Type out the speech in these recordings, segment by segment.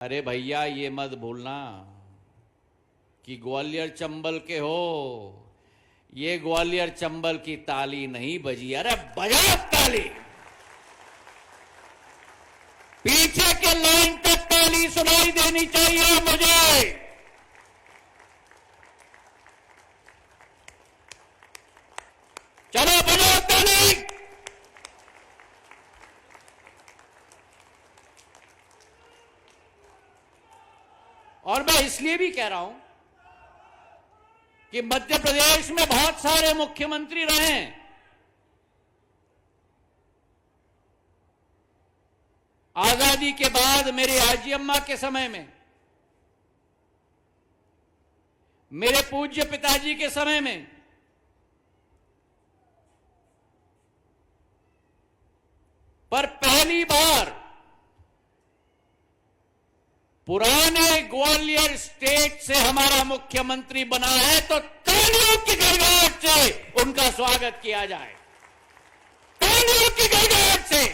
अरे भैया ये मत भूलना कि ग्वालियर चंबल के हो। ये ग्वालियर चंबल की ताली नहीं बजी, अरे बजा ताली। पीछे के लाइन तक ताली सुनाई देनी चाहिए मुझे। चलो बजा ताली। और मैं इसलिए भी कह रहा हूं कि मध्य प्रदेश में बहुत सारे मुख्यमंत्री रहे हैं। आजादी के बाद मेरी आजी अम्मा के समय में, मेरे पूज्य पिताजी के समय में, पर पहली बार पुराने ग्वालियर स्टेट से हमारा मुख्यमंत्री बना है, तो तालियों की गड़गड़ाहट से उनका स्वागत किया जाए। तालियों की गड़गड़ाहट से।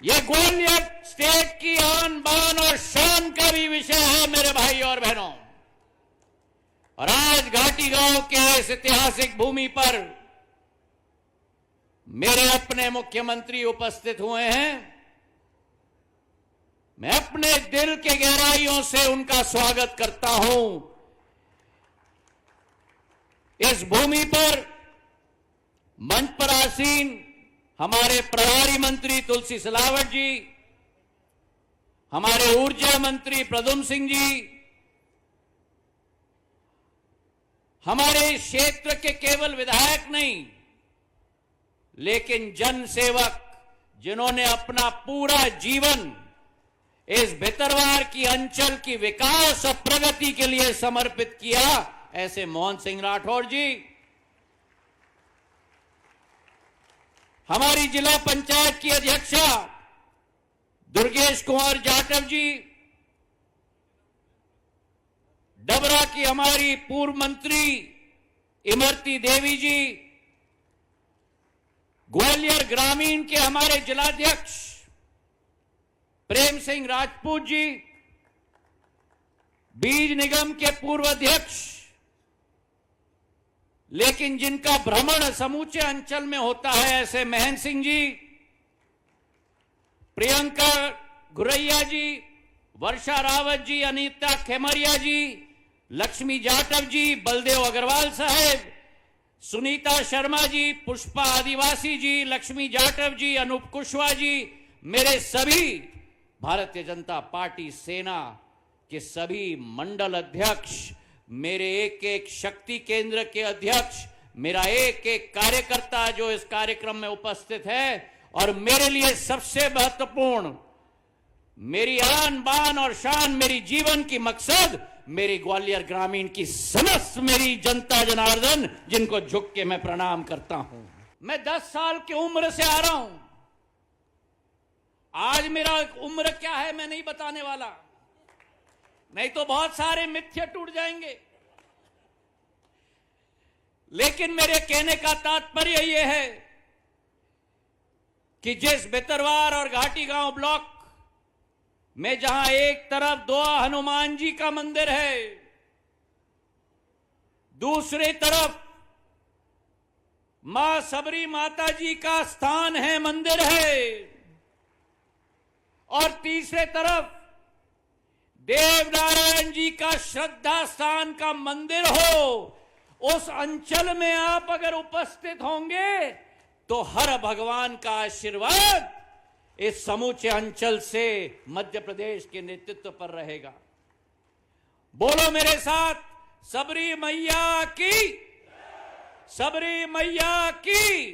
यह ग्वालियर स्टेट की आन बान और शान का भी विषय है मेरे भाई और बहनों। और आज घाटी गांव के इस ऐतिहासिक भूमि पर मेरे अपने मुख्यमंत्री उपस्थित हुए हैं। मैं अपने दिल के गहराइयों से उनका स्वागत करता हूं। इस भूमि पर मंच पर आसीन हमारे प्रभारी मंत्री तुलसी सिलावट जी, हमारे ऊर्जा मंत्री प्रद्युम्न सिंह जी, हमारे क्षेत्र के केवल विधायक नहीं लेकिन जन सेवक, जिन्होंने अपना पूरा जीवन इस भितरवार की अंचल की विकास और प्रगति के लिए समर्पित किया, ऐसे मोहन सिंह राठौर जी, हमारी जिला पंचायत की अध्यक्षा दुर्गेश कुमार जाटव जी, डबरा की हमारी पूर्व मंत्री इमरती देवी जी, ग्वालियर ग्रामीण के हमारे जिलाध्यक्ष प्रेम सिंह राजपूत जी, बीज निगम के पूर्व अध्यक्ष लेकिन जिनका भ्रमण समूचे अंचल में होता है, ऐसे महन सिंह जी, प्रियंका घुरैया जी, वर्षा रावत जी, अनीता खेमरिया जी, लक्ष्मी जाटव जी, बलदेव अग्रवाल साहेब, सुनीता शर्मा जी, पुष्पा आदिवासी जी, लक्ष्मी जाटव जी, अनूप कुशवाहा जी, मेरे सभी भारतीय जनता पार्टी सेना के सभी मंडल अध्यक्ष, मेरे एक एक शक्ति केंद्र के अध्यक्ष, मेरा एक एक कार्यकर्ता जो इस कार्यक्रम में उपस्थित है, और मेरे लिए सबसे महत्वपूर्ण, मेरी आन बान और शान, मेरी जीवन की मकसद, मेरी ग्वालियर ग्रामीण की समस्त मेरी जनता जनार्दन, जिनको झुक के मैं प्रणाम करता हूं। मैं 10 साल की उम्र से आ रहा हूं। आज मेरा उम्र क्या है मैं नहीं बताने वाला, नहीं तो बहुत सारे मिथ्य टूट जाएंगे। लेकिन मेरे कहने का तात्पर्य यह है कि जिस भितरवार और घाटी गांव ब्लॉक में जहां एक तरफ दोआ हनुमान जी का मंदिर है, दूसरी तरफ मां सबरी माता जी का स्थान है, मंदिर है, और तीसरे तरफ देवनारायण जी का श्रद्धा स्थान का मंदिर हो, उस अंचल में आप अगर उपस्थित होंगे तो हर भगवान का आशीर्वाद इस समूचे अंचल से मध्य प्रदेश के नेतृत्व पर रहेगा। बोलो मेरे साथ, सबरी मैया की, सबरी मैया की,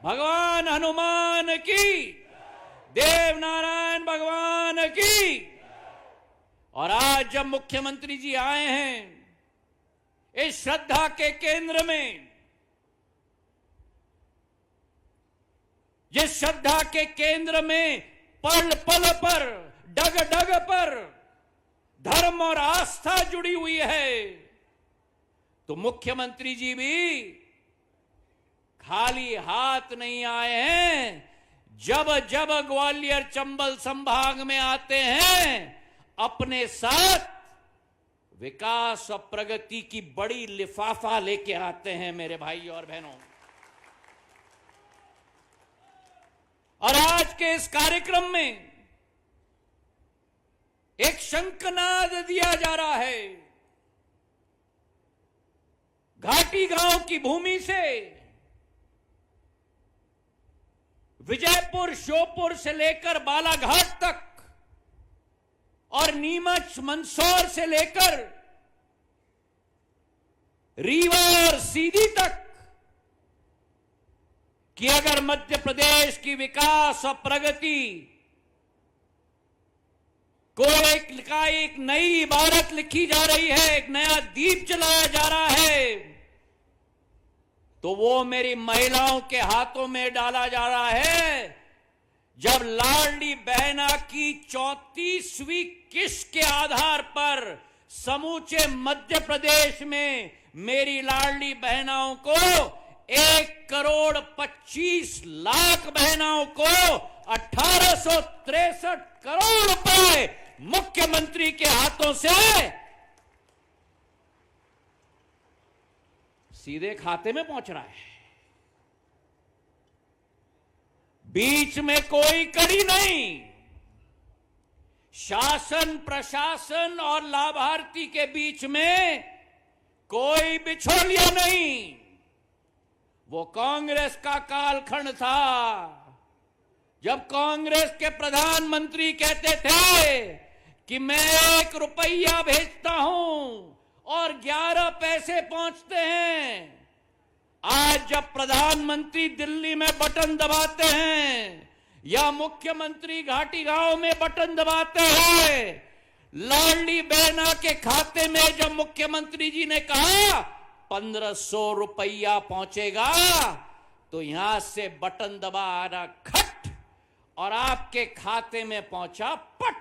भगवान हनुमान की, देवनारायण भगवान की। और आज जब मुख्यमंत्री जी आए हैं इस श्रद्धा के केंद्र में, जिस श्रद्धा के केंद्र में पल पल पर, डग डग पर धर्म और आस्था जुड़ी हुई है, तो मुख्यमंत्री जी भी खाली हाथ नहीं आए हैं। जब जब ग्वालियर चंबल संभाग में आते हैं अपने साथ विकास और प्रगति की बड़ी लिफाफा लेके आते हैं मेरे भाई और बहनों। और आज के इस कार्यक्रम में एक शंखनाद दिया जा रहा है। घाटी गांव की भूमि से विजयपुर, श्योपुर से लेकर बालाघाट तक और नीमच, मंदसौर से लेकर रीवा और सीधी तक कि अगर मध्य प्रदेश की विकास और प्रगति को एक नई इबारत लिखी जा रही है, एक नया दीप जलाया जा रहा है, तो वो मेरी महिलाओं के हाथों में डाला जा रहा है। जब लाडली बहना की 34वीं किस्त के आधार पर समूचे मध्य प्रदेश में मेरी लाडली बहनाओं को 1,25,00,000 बहनाओं को 1863 करोड़ रुपए मुख्यमंत्री के हाथों से सीधे खाते में पहुंच रहा है। बीच में कोई कड़ी नहीं। शासन, प्रशासन और लाभार्थी के बीच में कोई बिछोलिया नहीं। वो कांग्रेस का कालखंड था जब कांग्रेस के प्रधानमंत्री कहते थे कि मैं 1 रुपया भेजता हूं और 11 पैसे पहुंचते हैं। आज जब प्रधानमंत्री दिल्ली में बटन दबाते हैं या मुख्यमंत्री घाटी गांव में बटन दबाते हैं, लाडली बहना के खाते में जब मुख्यमंत्री जी ने कहा 1500 रुपया पहुंचेगा, तो यहां से बटन दबाना खट और आपके खाते में पहुंचा पट।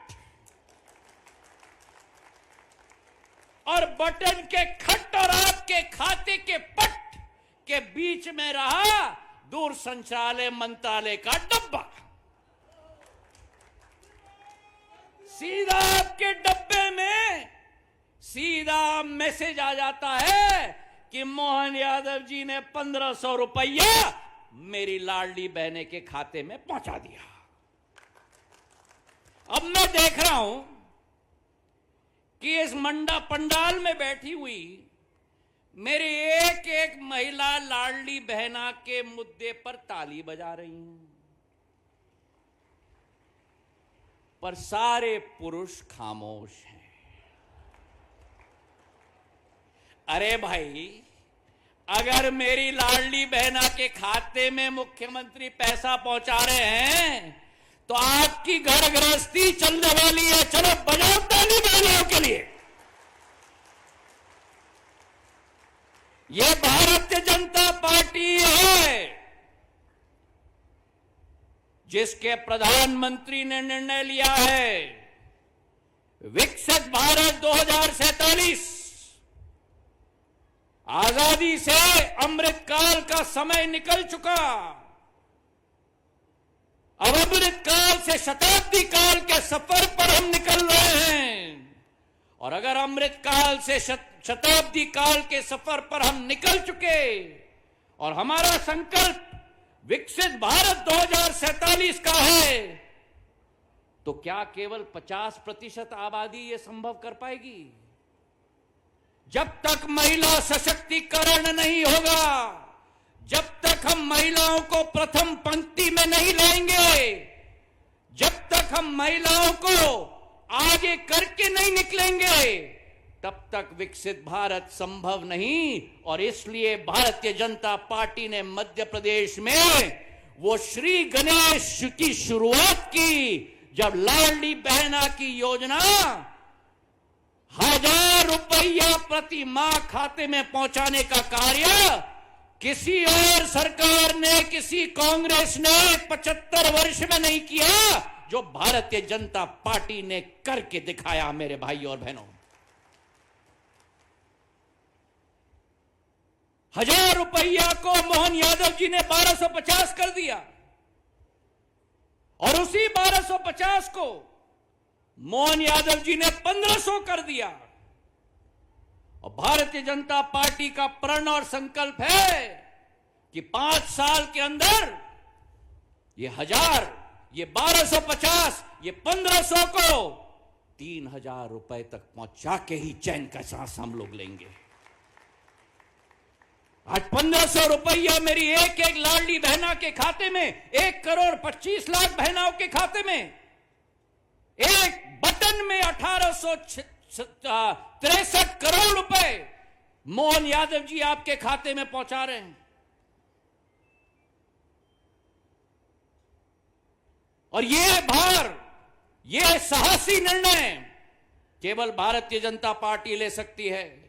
और बटन के खट और आपके खाते के पट के बीच में रहा दूरसंचार मंत्रालय का डब्बा। सीधा आपके डब्बे में सीधा मैसेज आ जाता है कि मोहन यादव जी ने 1500 रुपया मेरी लाडली बहने के खाते में पहुंचा दिया। अब मैं देख रहा हूं कि इस पंडाल में बैठी हुई मेरी एक एक महिला लाडली बहना के मुद्दे पर ताली बजा रही हैं, पर सारे पुरुष खामोश हैं। अरे भाई, अगर मेरी लाडली बहना के खाते में मुख्यमंत्री पैसा पहुंचा रहे हैं तो आपकी घर गृहस्थी चलने वाली है। चलो बजाओ ताली बहनों के लिए। यह भारतीय जनता पार्टी है जिसके प्रधानमंत्री ने निर्णय लिया है विकसित भारत 2047। आजादी से अमृत काल का समय निकल चुका। अब अमृत काल से शताब्दी काल के सफर पर हम निकल रहे हैं। और अगर अमृत काल से शताब्दी काल के सफर पर हम निकल चुके और हमारा संकल्प विकसित भारत 2047 का है, तो क्या केवल 50% आबादी ये संभव कर पाएगी? जब तक महिला सशक्तिकरण नहीं होगा, जब तक हम महिलाओं को प्रथम पंक्ति में नहीं लाएंगे, जब तक हम महिलाओं को आगे करके नहीं निकलेंगे, तब तक विकसित भारत संभव नहीं। और इसलिए भारतीय जनता पार्टी ने मध्य प्रदेश में वो श्री गणेश की शुरुआत की, जब लाडली बहना की योजना 1000 रुपया प्रति माह खाते में पहुंचाने का कार्य किसी और सरकार ने, किसी कांग्रेस ने 75 वर्ष में नहीं किया, जो भारतीय जनता पार्टी ने करके दिखाया मेरे भाई और बहनों। ₹1000 को मोहन यादव जी ने 1250 कर दिया और उसी 1250 को मोहन यादव जी ने 1500 कर दिया। और भारतीय जनता पार्टी का प्रण और संकल्प है कि 5 साल के अंदर ये 1000, ये 1250, ये 1500 को 3000 रुपए तक पहुंचा के ही चैन का सांस हम लोग लेंगे। आज 1500 रुपया मेरी एक एक लाडली बहना के खाते में, 1,25,00,000 बहनाओं के खाते में, एक बटन में 1863 करोड़ रुपए मोहन यादव जी आपके खाते में पहुंचा रहे हैं। और ये भार, ये साहसी निर्णय केवल भारतीय जनता पार्टी ले सकती है।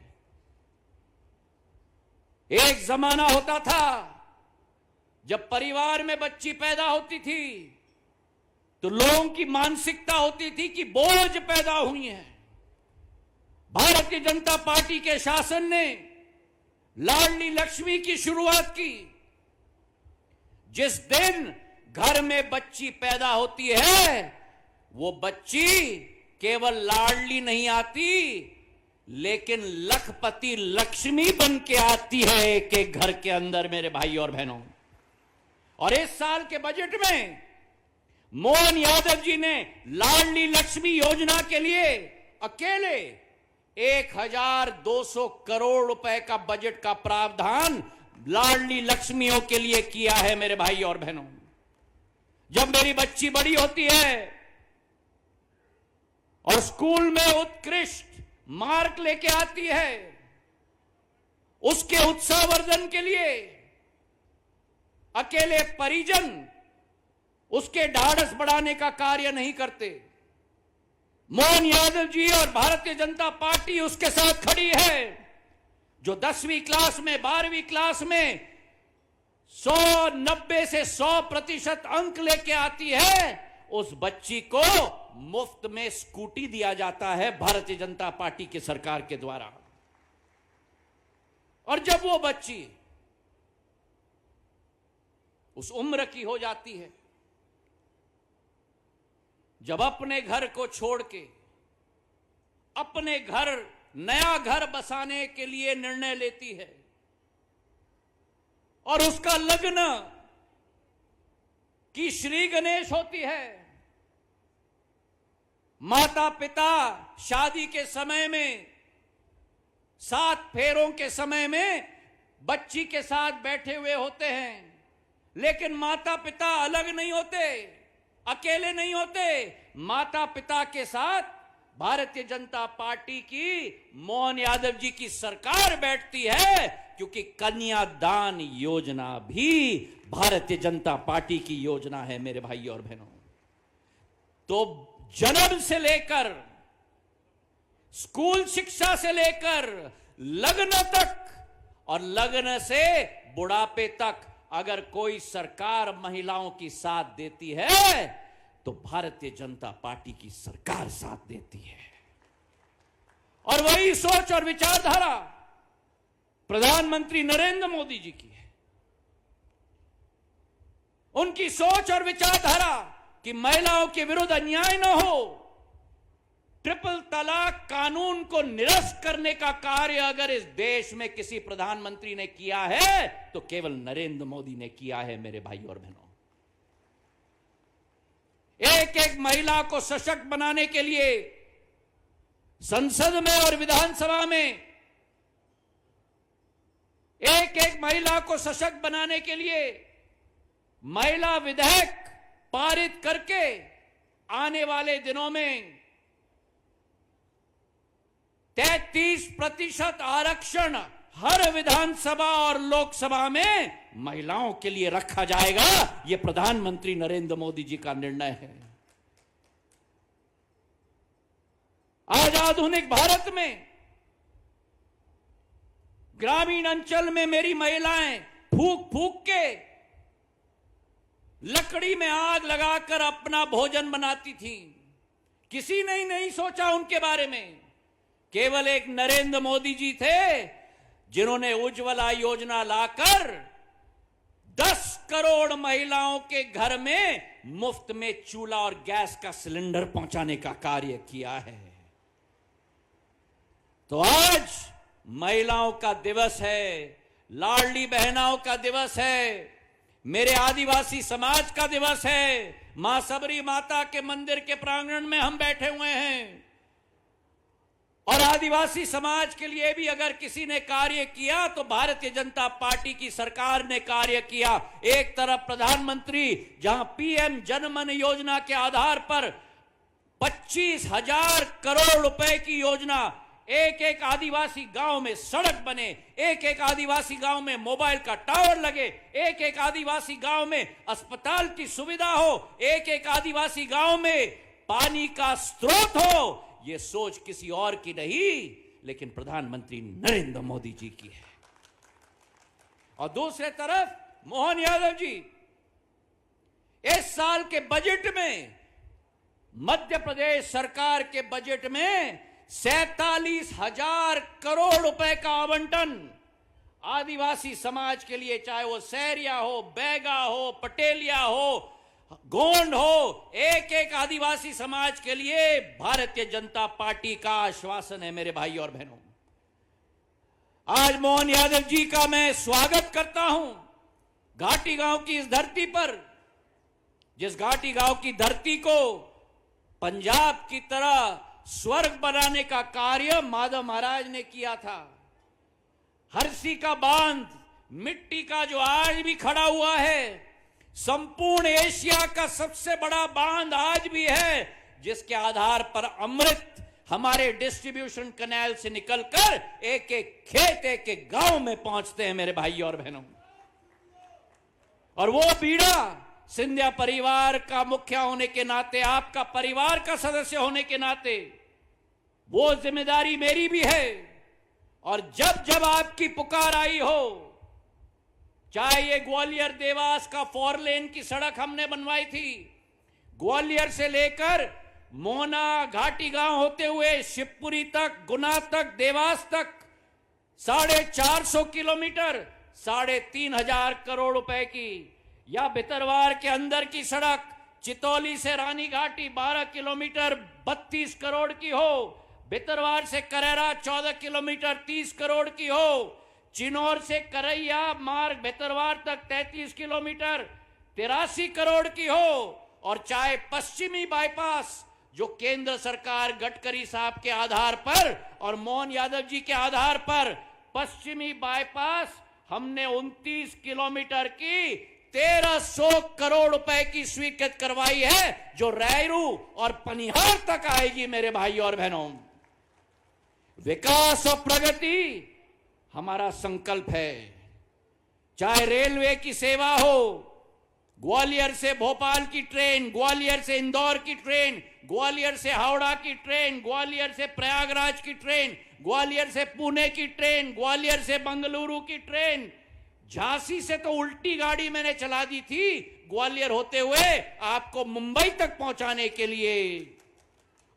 एक जमाना होता था जब परिवार में बच्ची पैदा होती थी तो लोगों की मानसिकता होती थी कि बोझ पैदा हुई है। भारतीय जनता पार्टी के शासन ने लाडली लक्ष्मी की शुरुआत की। जिस दिन घर में बच्ची पैदा होती है वो बच्ची केवल लाडली नहीं आती, लेकिन लखपति लक्ष्मी बन के आती है एक एक घर के अंदर मेरे भाई और बहनों। और इस साल के बजट में मोहन यादव जी ने लाडली लक्ष्मी योजना के लिए अकेले 1200 करोड़ रुपए का बजट का प्रावधान लाडली लक्ष्मियों के लिए किया है मेरे भाई और बहनों। जब मेरी बच्ची बड़ी होती है और स्कूल में उत्कृष्ट मार्क लेके आती है, उसके उत्साहवर्धन के लिए अकेले परिजन उसके ढाढ़स बढ़ाने का कार्य नहीं करते। मोहन यादव जी और भारतीय जनता पार्टी उसके साथ खड़ी है। जो 10वीं क्लास में, 12वीं क्लास में 90 से 100% अंक लेके आती है, उस बच्ची को मुफ्त में स्कूटी दिया जाता है भारतीय जनता पार्टी की सरकार के द्वारा। और जब वो बच्ची उस उम्र की हो जाती है जब अपने घर को छोड़ के अपने घर, नया घर बसाने के लिए निर्णय लेती है और उसका लग्न की श्री गणेश होती है, माता पिता शादी के समय में, 7 फेरों के समय में बच्ची के साथ बैठे हुए होते हैं, लेकिन माता पिता अलग नहीं होते, अकेले नहीं होते। माता पिता के साथ भारतीय जनता पार्टी की मोहन यादव जी की सरकार बैठती है, क्योंकि कन्यादान योजना भी भारतीय जनता पार्टी की योजना है मेरे भाई और बहनों। तो जन्म से लेकर, स्कूल शिक्षा से लेकर लग्न तक और लग्न से बुढ़ापे तक अगर कोई सरकार महिलाओं की साथ देती है तो भारतीय जनता पार्टी की सरकार साथ देती है। और वही सोच और विचारधारा प्रधानमंत्री नरेंद्र मोदी जी की है। उनकी सोच और विचारधारा कि महिलाओं के विरुद्ध अन्याय न हो, ट्रिपल तलाक कानून को निरस्त करने का कार्य अगर इस देश में किसी प्रधानमंत्री ने किया है तो केवल नरेंद्र मोदी ने किया है मेरे भाई और बहनों। एक एक महिला को सशक्त बनाने के लिए संसद में और विधानसभा में, एक एक महिला को सशक्त बनाने के लिए महिला विधेयक पारित करके आने वाले दिनों में 33% आरक्षण हर विधानसभा और लोकसभा में महिलाओं के लिए रखा जाएगा। यह प्रधानमंत्री नरेंद्र मोदी जी का निर्णय है। आज आधुनिक भारत में ग्रामीण अंचल में मेरी महिलाएं फूंक फूंक के लकड़ी में आग लगाकर अपना भोजन बनाती थी। किसी ने नहीं सोचा उनके बारे में। केवल एक नरेंद्र मोदी जी थे जिन्होंने उज्ज्वला योजना लाकर 10 करोड़ महिलाओं के घर में मुफ्त में चूल्हा और गैस का सिलेंडर पहुंचाने का कार्य किया है। तो आज महिलाओं का दिवस है, लाडली बहनाओं का दिवस है, मेरे आदिवासी समाज का दिवस है। मां सबरी माता के मंदिर के प्रांगण में हम बैठे हुए हैं और आदिवासी समाज के लिए भी अगर किसी ने कार्य किया तो भारतीय जनता पार्टी की सरकार ने कार्य किया। एक तरफ प्रधानमंत्री जहां पीएम जनमन योजना के आधार पर 25,000 करोड़ रुपए की योजना, एक एक आदिवासी गांव में सड़क बने, एक एक आदिवासी गांव में मोबाइल का टावर लगे, एक एक आदिवासी गांव में अस्पताल की सुविधा हो, एक एक आदिवासी गांव में पानी का स्रोत हो। यह सोच किसी और की नहीं, लेकिन प्रधानमंत्री नरेंद्र मोदी जी की है। और दूसरे तरफ मोहन यादव जी इस साल के बजट में, मध्य प्रदेश सरकार के बजट में 47,000 करोड़ रुपए का आवंटन आदिवासी समाज के लिए, चाहे वो सैरिया हो, बैगा हो, पटेलिया हो, गोंड हो, एक एक आदिवासी समाज के लिए भारतीय जनता पार्टी का आश्वासन है। मेरे भाई और बहनों, आज मोहन यादव जी का मैं स्वागत करता हूं घाटी गांव की इस धरती पर, जिस घाटी गांव की धरती को पंजाब की तरह स्वर्ग बनाने का कार्य माधव महाराज ने किया था। हरसी का बांध, मिट्टी का, जो आज भी खड़ा हुआ है, संपूर्ण एशिया का सबसे बड़ा बांध आज भी है, जिसके आधार पर अमृत हमारे डिस्ट्रीब्यूशन कैनाल से निकलकर एक एक खेत, एक एक गांव में पहुंचते हैं मेरे भाई और बहनों। और वो बीड़ा सिंधिया परिवार का मुखिया होने के नाते, आपका परिवार का सदस्य होने के नाते, वो जिम्मेदारी मेरी भी है। और जब जब आपकी पुकार आई हो, चाहे ये ग्वालियर देवास का 4 लेन की सड़क हमने बनवाई थी, ग्वालियर से लेकर मोहना घाटी गांव होते हुए शिवपुरी तक, गुना तक, देवास तक 450 किलोमीटर 3,500 करोड़ रुपए की, या भितरवार के अंदर की सड़क चितौली से रानी घाटी 12 किलोमीटर 32 करोड़ की हो, भितरवार से करेरा 14 किलोमीटर 30 करोड़ की हो, चिनौर से करैया मार्ग भितरवार तक 33 किलोमीटर 83 करोड़ की हो, और चाहे पश्चिमी बाईपास जो केंद्र सरकार गडकरी साहब के आधार पर और मोहन यादव जी के आधार पर पश्चिमी बाईपास हमने 29 किलोमीटर की 1,300 करोड़ रुपए की स्वीकृत करवाई है, जो रैरू और पनिहार तक आएगी। मेरे भाई और बहनों, विकास और प्रगति हमारा संकल्प है। चाहे रेलवे की सेवा हो, ग्वालियर से भोपाल की ट्रेन, ग्वालियर से इंदौर की ट्रेन, ग्वालियर से हावड़ा की ट्रेन, ग्वालियर से प्रयागराज की ट्रेन, ग्वालियर से पुणे की ट्रेन, ग्वालियर से बंगलुरु की ट्रेन, झांसी से तो उल्टी गाड़ी मैंने चला दी थी ग्वालियर होते हुए आपको मुंबई तक पहुंचाने के लिए।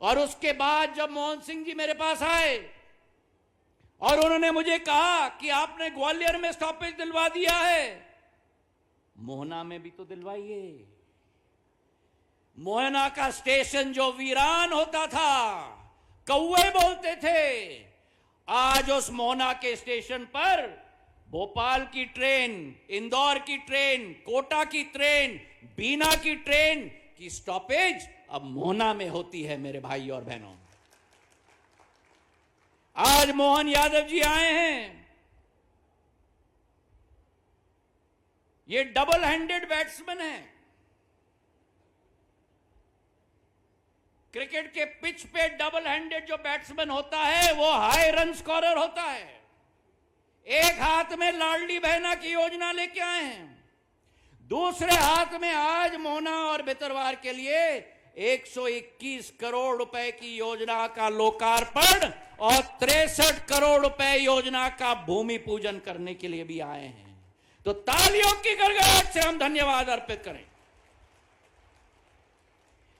और उसके बाद जब मोहन सिंह जी मेरे पास आए और उन्होंने मुझे कहा कि आपने ग्वालियर में स्टॉपेज दिलवा दिया है, मोहना में भी तो दिलवाइए। मोहना का स्टेशन जो वीरान होता था, कौवे बोलते थे, आज उस मोहना के स्टेशन पर भोपाल की ट्रेन, इंदौर की ट्रेन, कोटा की ट्रेन, बीना की ट्रेन की स्टॉपेज अब मोहना में होती है। मेरे भाई और बहनों, आज मोहन यादव जी आए हैं, ये डबल हैंडेड बैट्समैन है। क्रिकेट के पिच पे डबल हैंडेड जो बैट्समैन होता है वो हाई रन स्कोरर होता है। एक हाथ में लाडली बहना की योजना लेके आए हैं, दूसरे हाथ में आज मोहना और भितरवार के लिए 121 करोड़ रुपए की योजना का लोकार्पण और 63 करोड़ रुपए योजना का भूमि पूजन करने के लिए भी आए हैं। तो तालियों की गड़गड़ाहट से हम धन्यवाद अर्पित करें।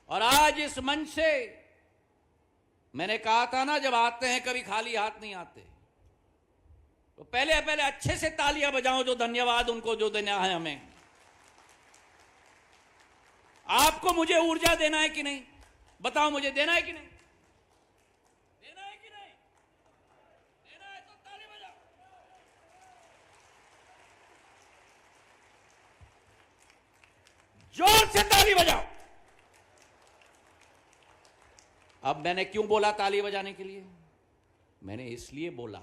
और आज इस मंच से मैंने कहा था ना, जब आते हैं कभी खाली हाथ नहीं आते। तो पहले पहले अच्छे से तालियां बजाओ जो धन्यवाद उनको जो देना है हमें। आपको मुझे ऊर्जा देना है कि नहीं? बताओ मुझे देना है कि नहीं? देना है कि नहीं? देना है तो ताली बजाओ। जोर से ताली बजाओ। अब मैंने क्यों बोला ताली बजाने के लिए? मैंने इसलिए बोला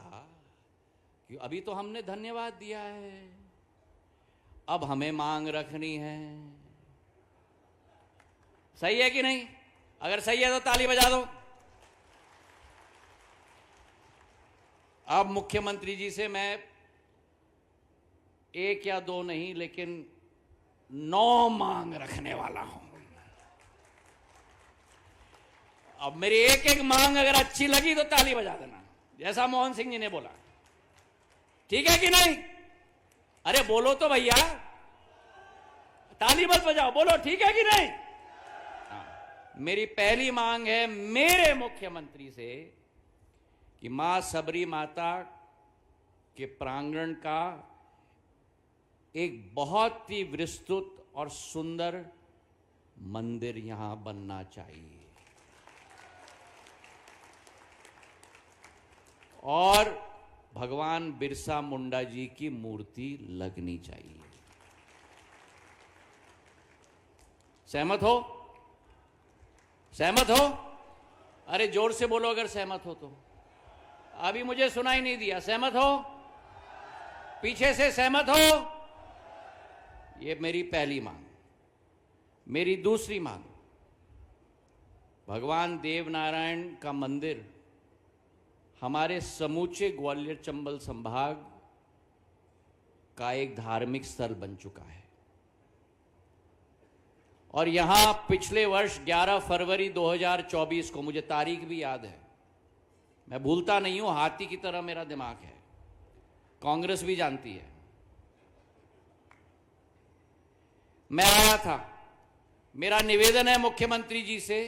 कि अभी तो हमने धन्यवाद दिया है, अब हमें मांग रखनी है। सही है कि नहीं? अगर सही है तो ताली बजा दो। अब मुख्यमंत्री जी से मैं एक या दो नहीं लेकिन 9 मांग रखने वाला हूं। अब मेरी एक एक मांग अगर अच्छी लगी तो ताली बजा देना, जैसा मोहन सिंह जी ने बोला। ठीक है कि नहीं? अरे बोलो तो भैया, ताली मत बजाओ, बोलो ठीक है कि नहीं? मेरी पहली मांग है मेरे मुख्यमंत्री से कि मां सबरी माता के प्रांगण का एक बहुत ही विस्तृत और सुंदर मंदिर यहां बनना चाहिए और भगवान बिरसा मुंडा जी की मूर्ति लगनी चाहिए। सहमत हो? सहमत हो? अरे जोर से बोलो अगर सहमत हो तो। अभी मुझे सुनाई नहीं दिया। सहमत हो? पीछे से सहमत हो? ये मेरी पहली मांग। मेरी दूसरी मांग, भगवान देवनारायण का मंदिर हमारे समूचे ग्वालियर चंबल संभाग का एक धार्मिक स्थल बन चुका है और यहां पिछले वर्ष 11 फरवरी 2024 को, मुझे तारीख भी याद है, मैं भूलता नहीं हूं, हाथी की तरह मेरा दिमाग है, कांग्रेस भी जानती है, मैं आया था। मेरा निवेदन है मुख्यमंत्री जी से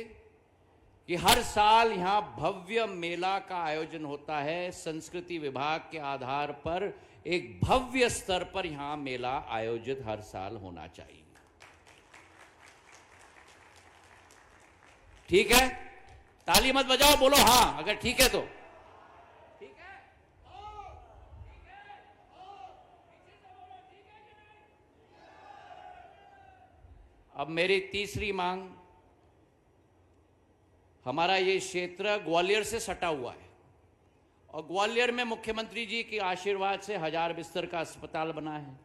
कि हर साल यहां भव्य मेला का आयोजन होता है। संस्कृति विभाग के आधार पर एक भव्य स्तर पर यहां मेला आयोजित हर साल होना चाहिए। ठीक है? ताली मत बजाओ, बोलो हां अगर ठीक है तो। ठीक है? अब मेरी तीसरी मांग, हमारा ये क्षेत्र ग्वालियर से सटा हुआ है और ग्वालियर में मुख्यमंत्री जी के आशीर्वाद से 1000 बिस्तर का अस्पताल बना है।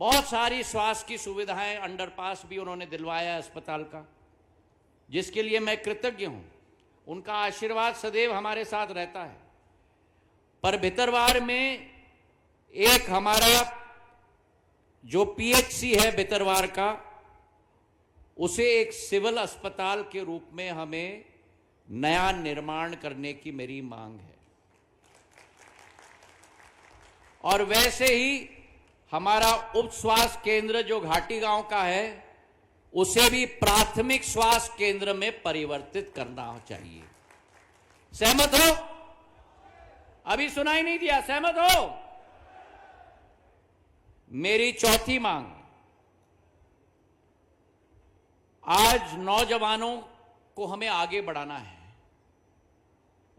बहुत सारी स्वास्थ्य की सुविधाएं, अंडरपास भी उन्होंने दिलवाया है अस्पताल का, जिसके लिए मैं कृतज्ञ हूं। उनका आशीर्वाद सदैव हमारे साथ रहता है। पर भितरवार में एक हमारा जो पीएचसी है भितरवार का, उसे एक सिविल अस्पताल के रूप में हमें नया निर्माण करने की मेरी मांग है। और वैसे ही हमारा उप स्वास्थ्य केंद्र जो घाटी गांव का है, उसे भी प्राथमिक स्वास्थ्य केंद्र में परिवर्तित करना चाहिए। सहमत हो? अभी सुनाई नहीं दिया। सहमत हो? मेरी चौथी मांग, आज नौजवानों को हमें आगे बढ़ाना है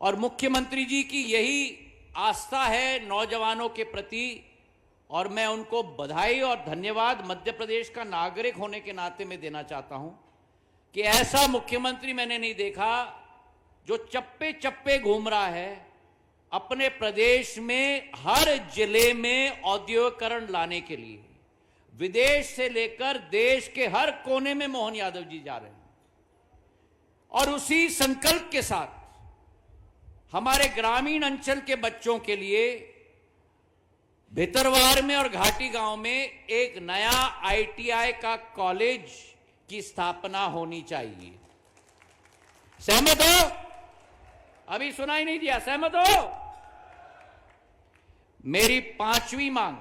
और मुख्यमंत्री जी की यही आस्था है नौजवानों के प्रति और मैं उनको बधाई और धन्यवाद मध्य प्रदेश का नागरिक होने के नाते में देना चाहता हूं कि ऐसा मुख्यमंत्री मैंने नहीं देखा जो चप्पे चप्पे घूम रहा है अपने प्रदेश में हर जिले में औद्योगिकरण लाने के लिए। विदेश से लेकर देश के हर कोने में मोहन यादव जी जा रहे हैं और उसी संकल्प के साथ हमारे ग्रामीण अंचल के बच्चों के लिए भितरवार में और घाटी गांव में एक नया आईटीआई का कॉलेज की स्थापना होनी चाहिए। सहमत हो? अभी सुनाई नहीं दिया। सहमत हो? मेरी पांचवी मांग,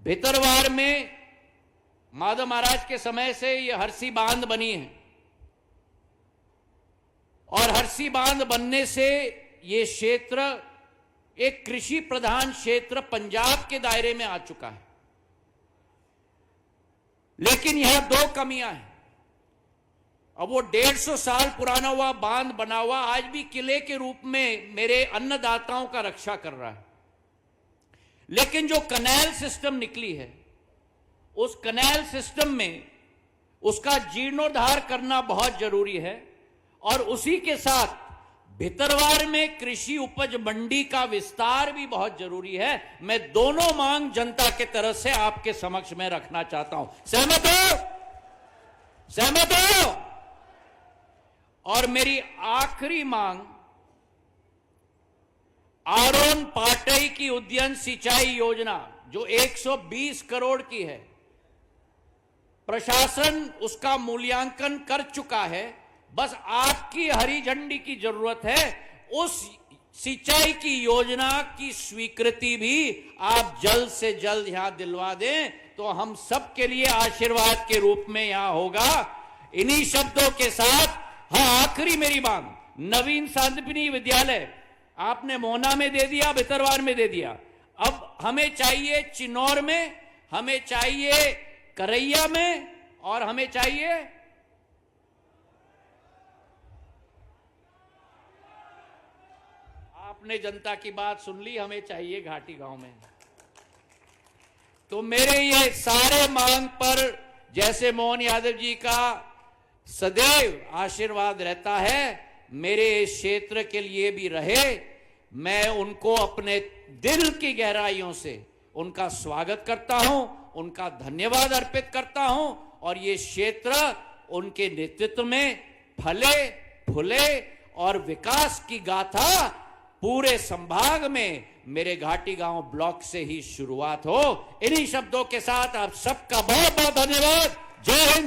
भितरवार में माधव महाराज के समय से यह हरसी बांध बनी है और हरसी बांध बनने से ये क्षेत्र एक कृषि प्रधान क्षेत्र पंजाब के दायरे में आ चुका है, लेकिन यहां दो कमियां हैं। अब वो 150 साल पुराना हुआ बांध बना हुआ आज भी किले के रूप में मेरे अन्नदाताओं का रक्षा कर रहा है, लेकिन जो कैनाल सिस्टम निकली है उस कैनाल सिस्टम में उसका जीर्णोद्धार करना बहुत जरूरी है, और उसी के साथ भितरवार में कृषि उपज मंडी का विस्तार भी बहुत जरूरी है। मैं दोनों मांग जनता के तरफ से आपके समक्ष में रखना चाहता हूं। सहमत हो? सहमत हो? और मेरी आखिरी मांग आरोन पाटई की उद्यान सिंचाई योजना जो 120 करोड़ की है, प्रशासन उसका मूल्यांकन कर चुका है, बस आपकी हरी झंडी की जरूरत है। उस सिंचाई की योजना की स्वीकृति भी आप जल्द से जल्द यहां दिलवा दें तो हम सब के लिए आशीर्वाद के रूप में यहां होगा। इन्हीं शब्दों के साथ आखिरी मेरी मांग, नवीन सांदीपनि विद्यालय आपने मोहना में दे दिया, भितरवार में दे दिया, अब हमें चाहिए चिन्नौर में, हमें चाहिए करैया में, और हमें चाहिए आपने जनता की बात सुन ली, हमें चाहिए घाटी गांव में। तो मेरे ये सारे मांग पर जैसे मोहन यादव जी का सदैव आशीर्वाद रहता है, मेरे इस क्षेत्र के लिए भी रहे। मैं उनको अपने दिल की गहराइयों से उनका स्वागत करता हूं, उनका धन्यवाद अर्पित करता हूं, और ये क्षेत्र उनके नेतृत्व में फले फूले और विकास की गाथा पूरे संभाग में मेरे घाटी गांव ब्लॉक से ही शुरुआत हो। इन्हीं शब्दों के साथ आप सबका बहुत बहुत धन्यवाद। जय हिंद।